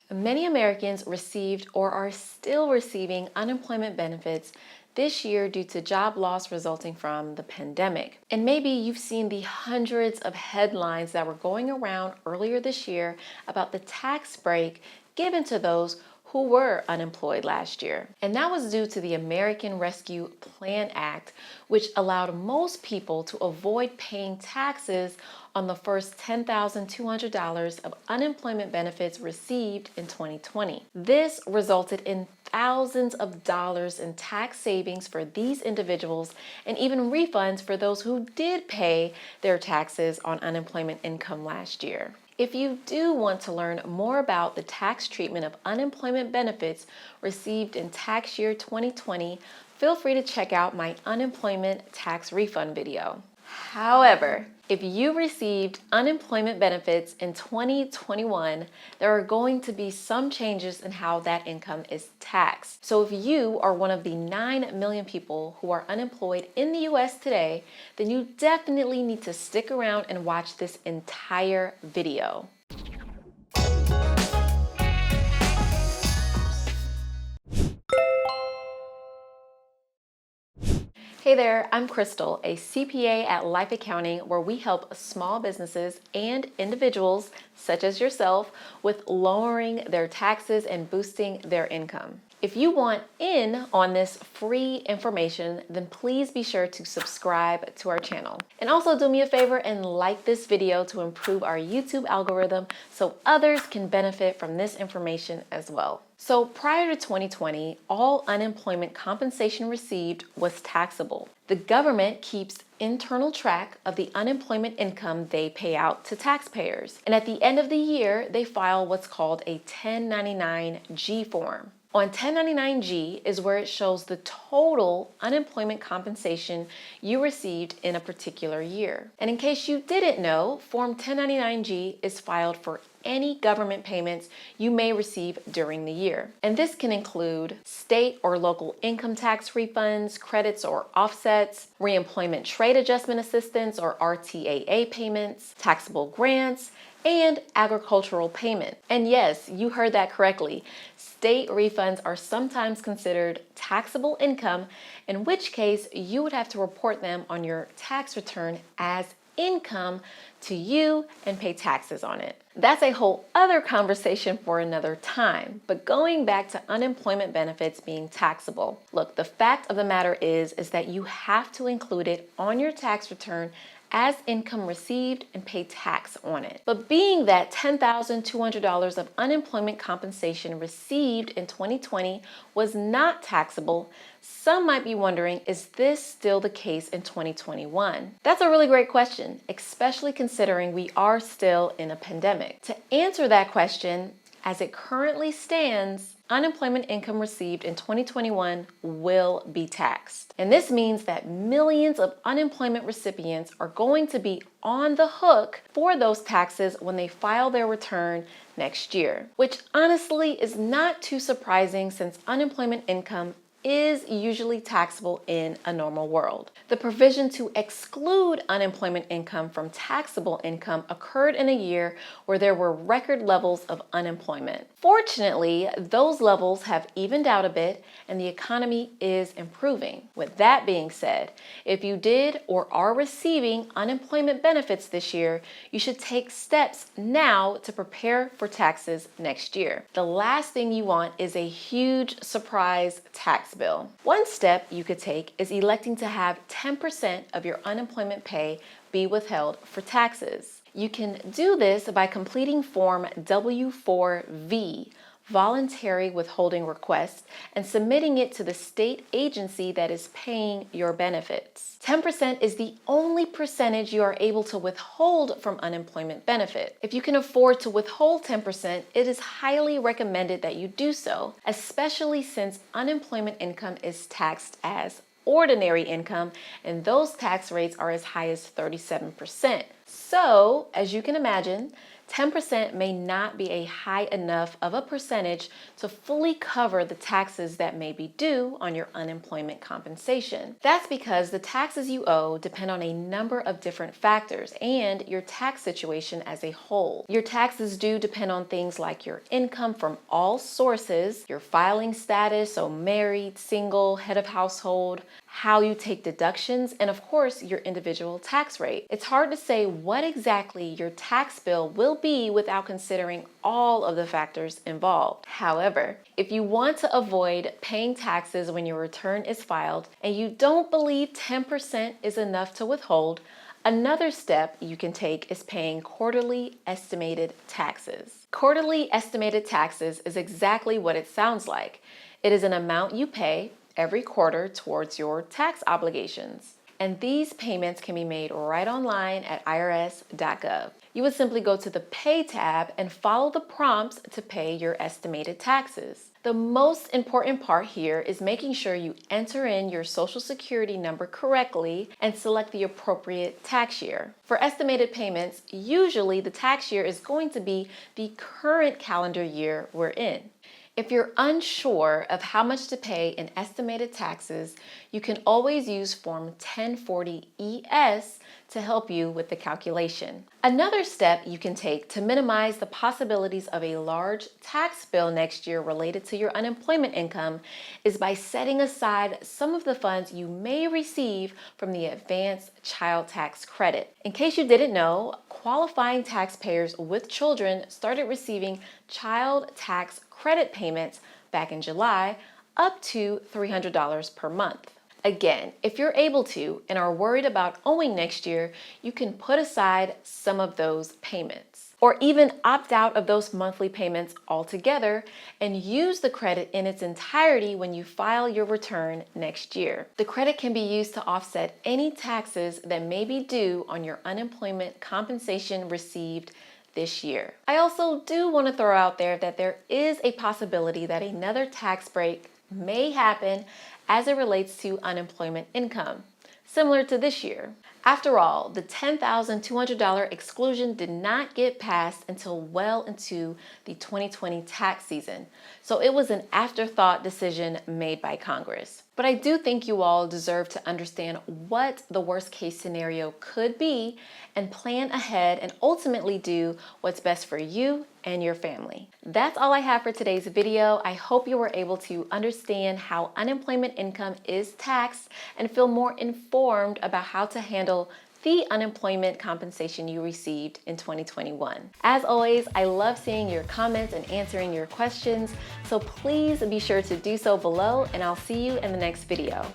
Many Americans received or are still receiving unemployment benefits this year due to job loss resulting from the pandemic. And maybe you've seen the hundreds of headlines that were going around earlier this year about the tax break given to those who were unemployed last year. And that was due to the American Rescue Plan Act, which allowed most people to avoid paying taxes on the first $10,200 of unemployment benefits received in 2020. This resulted in thousands of dollars in tax savings for these individuals and even refunds for those who did pay their taxes on unemployment income last year. If you do want to learn more about the tax treatment of unemployment benefits received in tax year 2020, feel free to check out my unemployment tax refund video. However, if you received unemployment benefits in 2021, there are going to be some changes in how that income is taxed. So if you are one of the 9 million people who are unemployed in the US today, then you definitely need to stick around and watch this entire video. Hey there, I'm Crystal, a CPA at LYFE Accounting, where we help small businesses and individuals such as yourself with lowering their taxes and boosting their income. If you want in on this free information, then please be sure to subscribe to our channel. And also do me a favor and like this video to improve our YouTube algorithm so others can benefit from this information as well. So prior to 2020, all unemployment compensation received was taxable. The government keeps internal track of the unemployment income they pay out to taxpayers. And at the end of the year, they file what's called a 1099-G form. On 1099-G is where it shows the total unemployment compensation you received in a particular year. And in case you didn't know, Form 1099-G is filed for any government payments you may receive during the year. And this can include state or local income tax refunds, credits or offsets, reemployment trade adjustment assistance or RTAA payments, taxable grants, and agricultural payment. And yes, you heard that correctly. State refunds are sometimes considered taxable income, in which case you would have to report them on your tax return as income to you and pay taxes on it. That's a whole other conversation for another time. But going back to unemployment benefits being taxable, look, the fact of the matter is that you have to include it on your tax return as income received and pay tax on it. But being that $10,200 of unemployment compensation received in 2020 was not taxable, some might be wondering, is this still the case in 2021? That's a really great question, especially considering we are still in a pandemic. To answer that question, as it currently stands, unemployment income received in 2021 will be taxed. And this means that millions of unemployment recipients are going to be on the hook for those taxes when they file their return next year, which honestly is not too surprising since unemployment income is usually taxable in a normal world. The provision to exclude unemployment income from taxable income occurred in a year where there were record levels of unemployment. Fortunately, those levels have evened out a bit and the economy is improving. With that being said, if you did or are receiving unemployment benefits this year, you should take steps now to prepare for taxes next year. The last thing you want is a huge surprise tax bill. One step you could take is electing to have 10% of your unemployment pay be withheld for taxes. You can do this by completing Form W-4V, Voluntary Withholding Request, and submitting it to the state agency that is paying your benefits. 10% is the only percentage you are able to withhold from unemployment benefit. If you can afford to withhold 10%, it is highly recommended that you do so, especially since unemployment income is taxed as ordinary income, and those tax rates are as high as 37%. So, as you can imagine, 10% may not be a high enough of a percentage to fully cover the taxes that may be due on your unemployment compensation. That's because the taxes you owe depend on a number of different factors and your tax situation as a whole. Your taxes due depend on things like your income from all sources, your filing status, so married, single, head of household, how you take deductions, and of course, your individual tax rate. It's hard to say what exactly your tax bill will be without considering all of the factors involved. However, if you want to avoid paying taxes when your return is filed and you don't believe 10% is enough to withhold, another step you can take is paying quarterly estimated taxes. Quarterly estimated taxes is exactly what it sounds like. It is an amount you pay every quarter towards your tax obligations. And these payments can be made right online at irs.gov. You would simply go to the Pay tab and follow the prompts to pay your estimated taxes. The most important part here is making sure you enter in your Social Security number correctly and select the appropriate tax year. For estimated payments, usually the tax year is going to be the current calendar year we're in. If you're unsure of how much to pay in estimated taxes, you can always use Form 1040-ES to help you with the calculation. Another step you can take to minimize the possibilities of a large tax bill next year related to your unemployment income is by setting aside some of the funds you may receive from the Advanced Child Tax Credit. In case you didn't know, qualifying taxpayers with children started receiving child tax credit payments back in July, up to $300 per month. Again, if you're able to and are worried about owing next year, you can put aside some of those payments, or even opt out of those monthly payments altogether and use the credit in its entirety when you file your return next year. The credit can be used to offset any taxes that may be due on your unemployment compensation received this year. I also do want to throw out there that there is a possibility that another tax break may happen as it relates to unemployment income, similar to this year. After all, the $10,200 exclusion did not get passed until well into the 2020 tax season, so it was an afterthought decision made by Congress. But I do think you all deserve to understand what the worst case scenario could be and plan ahead and ultimately do what's best for you and your family. That's all I have for today's video. I hope you were able to understand how unemployment income is taxed and feel more informed about how to handle the unemployment compensation you received in 2021. As always, I love seeing your comments and answering your questions, so please be sure to do so below, and I'll see you in the next video.